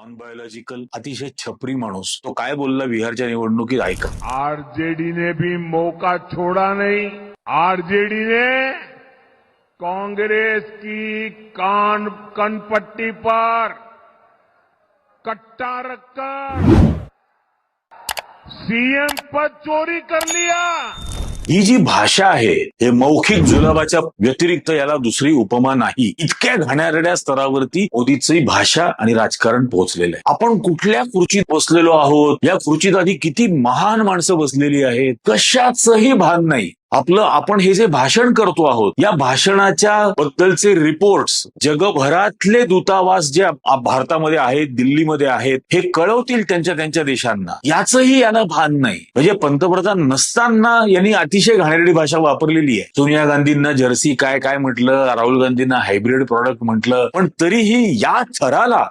Non biological अतिशय छपरी माणूस तो काय बोलला बिहारच्या निवडणुकीत ऐका. आरजेडी ने भी मौका छोड़ा नहीं। आरजेडी ने कांग्रेस की कनपट्टी पर कट्टा रखकर सीएम पद चोरी कर लिया। ही जी भाषा आहे हे मौखिक जुलाबाच्या व्यतिरिक्त याला दुसरी उपमा नाही. इतक्या घाणेरड्या स्तरावरती मोदीची भाषा आणि राजकारण पोहोचलेलं आहे. आपण कुठल्या खुर्चीत बसलेलो आहोत, या खुर्चीत आधी किती महान माणसं बसलेली आहेत, कशाचंही भान नाही. आपण हे जे भाषण करतो आहोत या भाषणाच्या बद्दलचे रिपोर्ट्स जगभरातले दूतावास जे भारतामध्ये आहेत, दिल्लीमध्ये आहेत, हे कळवतील त्यांच्या देशांना. याचंही यांना भान नाही. म्हणजे पंतप्रधान नसताना यांनी अतिशय घाणेरडी भाषा वापरलेली आहे. सोनिया गांधींना जर्सी काय काय म्हटलं, राहुल गांधींना हायब्रिड प्रॉडक्ट म्हटलं, पण तरीही या थराला